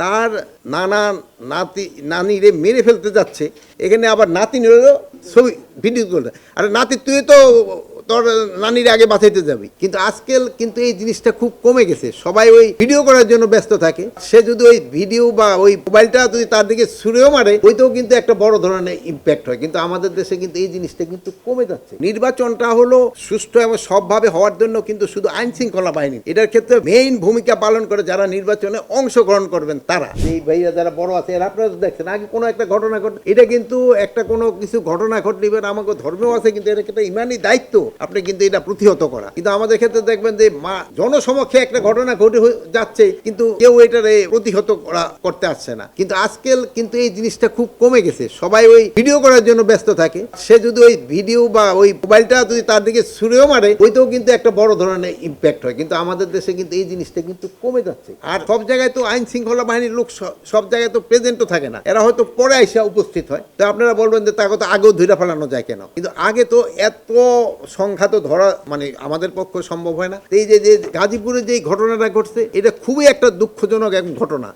তার নানা নাতি নানিরে মেরে ফেলতে যাচ্ছে, এখানে আবার নাতিনেরও ছবি ভিডিও করে। আরে নাতি তুই তো তোর নানির আগে বাঁচাইতে যাবি। কিন্তু আজকাল কিন্তু এই জিনিসটা খুব কমে গেছে, সবাই ওই ভিডিও করার জন্য ব্যস্ত থাকে। সে যদি ওই ভিডিও বা ওই মোবাইলটা যদি তার দিকে ছুঁড়েও মারে, ওইটাও কিন্তু একটা বড় ধরনের ইম্প্যাক্ট হয়। কিন্তু আমাদের দেশে কিন্তু এই জিনিসটা কিন্তু কমে যাচ্ছে। নির্বাচনটা হলো সুষ্ঠু এবং সবভাবে হওয়ার জন্য কিন্তু শুধু আইন শৃঙ্খলা বাহিনী এটার ক্ষেত্রে মেইন ভূমিকা পালন করে। যারা নির্বাচনে অংশগ্রহণ করবেন তারা, এই ভাইরা যারা বড় আছে, এরা আপনারা দেখছেন আগে কোনো একটা ঘটনা ঘটে, এটা কিন্তু একটা কোনো কিছু ঘটনা ঘটলে আমাকে ধর্মেও আছে, কিন্তু এটা একটা ইমানি দায়িত্ব আপনি কিন্তু এটা প্রতিহত করা। কিন্তু আমাদের ক্ষেত্রে দেখবেন যে জনসমক্ষে একটা ঘটনা ঘটে যাচ্ছে, কিন্তু কেউ এটার প্রতিহত করতে আসছে না। কিন্তু আজকাল কিন্তু এই জিনিসটা খুব কমে গেছে, সবাই ওই ভিডিও করার জন্য ব্যস্ত থাকে। সে যদি ওই ভিডিও বা ওই মোবাইলটা যদি তার দিকে ছুঁড়েও মারে, ওইটাও কিন্তু একটা বড় ধরনের ইম্প্যাক্ট হয়। কিন্তু আমাদের দেশে কিন্তু এই জিনিসটা কিন্তু কমে যাচ্ছে। আর সব জায়গায় তো আইন শৃঙ্খলা বাহিনীর লোক সব জায়গায় তো প্রেজেন্টও থাকে না, এরা হয়তো পরে এসে উপস্থিত হয়। তো আপনারা বলবেন যে তাকে তো আগেও ধরে ফেলানো যায় কেন? কিন্তু আগে তো এত সংখ্যা তো ধরা মানে আমাদের পক্ষে সম্ভব হয় না। এই যে গাজীপুরে যে ঘটনাটা ঘটছে, এটা খুবই একটা দুঃখজনক এক ঘটনা।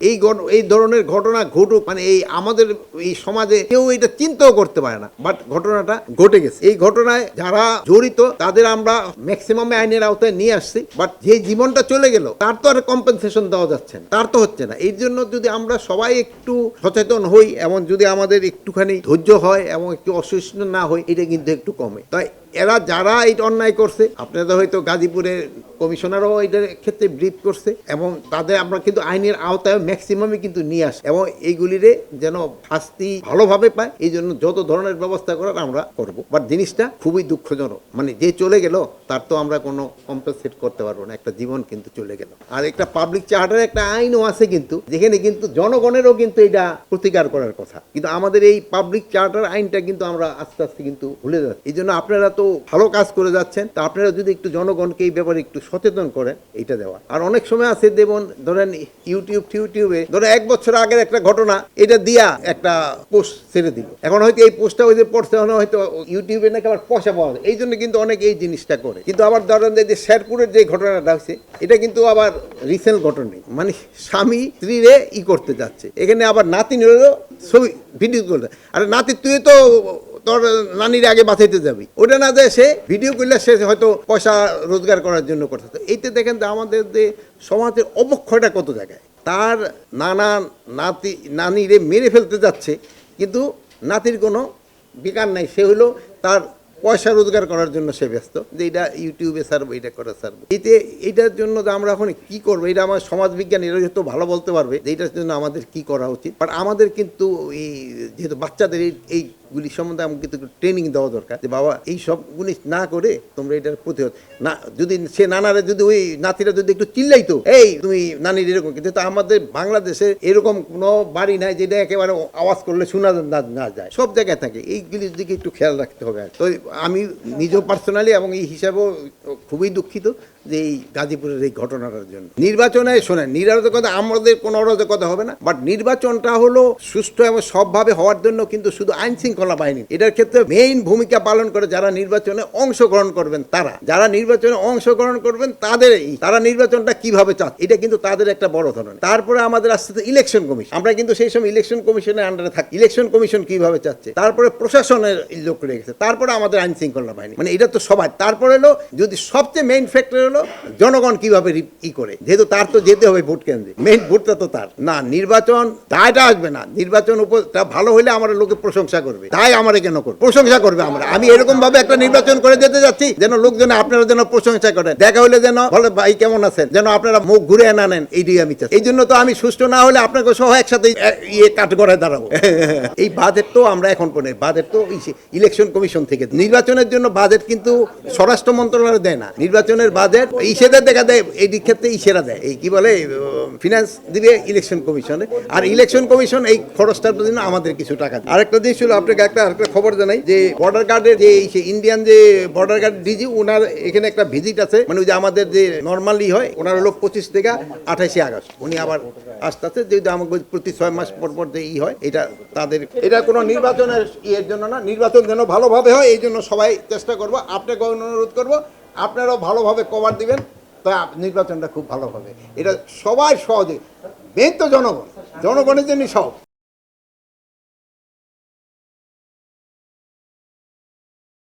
এই ধরনের ঘটনা ঘটুক মানে এই আমাদের এই সমাজে কেউ এটা চিন্তাও করতে পারে না, বাট ঘটনাটা ঘটে গেছে। এই ঘটনায় যারা জড়িত তাদের আমরা ম্যাক্সিমামে আইনের আওতায় নিয়ে আসছি, বাট যে জীবনটা চলে গেল তার তো আর কম্পেনসেশন দেওয়া যাচ্ছে না, তার তো হচ্ছে না। এই জন্য যদি আমরা সবাই একটু সচেতন হই এবং যদি আমাদের একটুখানি ধৈর্য হয় এবং একটু অসহিষ্ণু না হই, এটা কিন্তু একটু কমে। তাই এরা যারা এই অন্যায় করছে, আপনাদের হয়তো গাজীপুরের কমিশনারও এটার ক্ষেত্রে ব্রিফ করছে, এবং তাদের আমরা কিন্তু আইনের আওতায় ম্যাক্সিমামই কিন্তু নিয়ে আসি, এবং এইগুলিরে যেন শাস্তি ভালোভাবে পায় এই জন্য যত ধরনের ব্যবস্থা করার আমরা করব। বাট জিনিসটা খুবই দুঃখজনক, মানে যে চলে গেল তার তো আমরা কোনো কম্পেনসেট করতে পারবো না, একটা জীবন কিন্তু চলে গেল। আর একটা পাবলিক চার্টারের একটা আইনও আছে কিন্তু, যেখানে কিন্তু জনগণেরও কিন্তু এটা প্রতিকার করার কথা। কিন্তু আমাদের এই পাবলিক চার্টার আইনটা কিন্তু আমরা আস্তে আস্তে কিন্তু ভুলে যাচ্ছি। এই জন্য আপনারা তো ভালো কাজ করে যাচ্ছেন, তা আপনারা যদি একটু জনগণকে এই ব্যাপারে একটু সচেতন করেন, এইটা দেওয়া। আর অনেক সময় আছে দেবন, ধরেন ইউটিউবে ধরেন 1 বছর আগের একটা ঘটনা এটা দিয়া একটা পোস্ট ছেড়ে দিল, এখন হয়তো এই পোস্টটা ওই যে পড়তে হয়তো ইউটিউবে নাকি আবার পয়সা পাওয়া যায়, এই জন্য কিন্তু অনেক এই জিনিসটা করে। কিন্তু আবার ধরেন যে শেরপুরের যে ঘটনাটা হচ্ছে, এটা কিন্তু আবার রিসেন্ট ঘটনা, মানে স্বামী স্ত্রীরে করতে যাচ্ছে, এখানে আবার নাতিনেরও ছবি ভিডিও করতে। আরে নাতি তুই তো তোর নানির আগে বাঁচাইতে যাবি, ওটা না যায় সে ভিডিও করলে সে হয়তো পয়সা রোজগার করার জন্য করতে। এইতে দেখেন যে আমাদের যে সমাজের অবক্ষয়টা কত জায়গায়। তার নানিরে মেরে ফেলতে যাচ্ছে, কিন্তু নাতির কোনো বিকার নাই, সে হলো তার পয়সা রোজগার করার জন্য সে ব্যস্ত, যে এটা ইউটিউবে ছাড়বো, এটা করে ছাড়বো। এইটার জন্য যে আমরা এখন কি করবো, এটা আমার সমাজবিজ্ঞান এরা হয়তো ভালো বলতে পারবে যে এইটার জন্য আমাদের কি করা উচিত। বাট আমাদের কিন্তু এই যেহেতু বাচ্চাদের এইগুলি সম্বন্ধে আমাকে কিন্তু ট্রেনিং দেওয়া দরকার, যে বাবা এই সবগুলি না করে তোমরা এটার প্রতিহত না, যদি সে নানারে যদি ওই নাতিরা যদি একটু চিল্লাইতো এই তুমি নানির এরকম, কিন্তু আমাদের বাংলাদেশে এরকম কোনো বাড়ি নাই যেটা একেবারে আওয়াজ করলে শোনা না যায়, সব জায়গায় থাকে। এইগুলির দিকে একটু খেয়াল রাখতে হবে। তো আমি নিজেও পার্সোনালি এবং এই হিসাবেও খুবই দুঃখিত যে এই গাজীপুরের এই ঘটনাটার জন্য। নির্বাচনে শোনেন, নিরাপত্তা আমাদের কোনো অরাজকতা হবে না, বাট নির্বাচনটা হলো সুষ্ঠু এবং সবভাবে হওয়ার জন্য কিন্তু শুধু আইন শৃঙ্খলা বাহিনী এটার ক্ষেত্রে মেইন ভূমিকা পালন করে। যারা নির্বাচনে অংশগ্রহণ করবেন যারা নির্বাচনে অংশগ্রহণ করবেন তারা নির্বাচনটা কিভাবে চান, এটা কিন্তু তাদের একটা বড় ধরনের। তারপরে আমাদের আসছে ইলেকশন কমিশন, আমরা কিন্তু সেই সময় ইলেকশন কমিশনের আন্ডারে থাকি, ইলেকশন কমিশন কিভাবে চাচ্ছে, তারপরে প্রশাসনের লোক রেখেছে, তারপরে আমাদের আইন শৃঙ্খলা বাহিনী, মানে এটা তো সবাই। তারপরে হলো যদি সবচেয়ে মেইন ফ্যাক্টর হলো জনগণ কিভাবে করে, যেহেতু তার তো যেতে হবে ভোট কেন্দ্রে, মেইন ভোটটা তো তার না। নির্বাচন দায়টা আসবে না, নির্বাচন উপরটা ভালো হলে আমার লোকে প্রশংসা করবে, তাই আমার কেন করবে, প্রশংসা করবে। আমি এরকম ভাবে একটা নির্বাচন করে যেতে যাচ্ছি যেন লোকজন আপনারা যেন প্রশংসা করেন, দেখা হলে যেন বলে ভাই কেমন আছেন, যেন আপনারা মুখ ঘুরে না নেন, এইটাই আমি চাই। এই জন্য তো আমি সুষ্ঠু না হলে আপনাকে সহ একসাথে কাঠগড়ায় দাঁড়াবো। এই বাজেট তো আমরা এখন বাজেট তো ইলেকশন কমিশন থেকে, নির্বাচনের জন্য বাজেট কিন্তু স্বরাষ্ট্র মন্ত্রণালয় দেয় না, নির্বাচনের বাজেট ইসেদের দেখা দেয়, এই ক্ষেত্রে ইসেরা দেয়, এই কি বলে ফিনান্স দিবে ইলেকশন কমিশনে, আর ইলেকশন কমিশন এই খরচটার জন্য আমাদের কিছু টাকা দেয়। আরেকটা জিনিস ছিল, আপনাকে একটা খবর জানাই যে বর্ডার গার্ডের যে ইন্ডিয়ান যে বর্ডার গার্ড ডিজি, ওনার এখানে একটা ভিজিট আছে, মানে ওই যে আমাদের যে নর্মালি হয় ওনার হলো 25 থেকে 28 আগস্ট, উনি আবার আসতে আসতে যেহেতু আমাকে প্রতি 6 মাস পর যে হয়, এটা তাদের এটা কোনো নির্বাচনের ইয়ের জন্য না, নির্বাচন যেন ভালোভাবে হয় এই জন্য সবাই চেষ্টা করবো। আপনাকে অনুরোধ করবো আপনারাও ভালোভাবে কভার দিবেন, তাই নির্বাচনটা খুব ভালো হবে, এটা সবাই সহজে মেন তো জনগণ, জনগণের জন্য সব।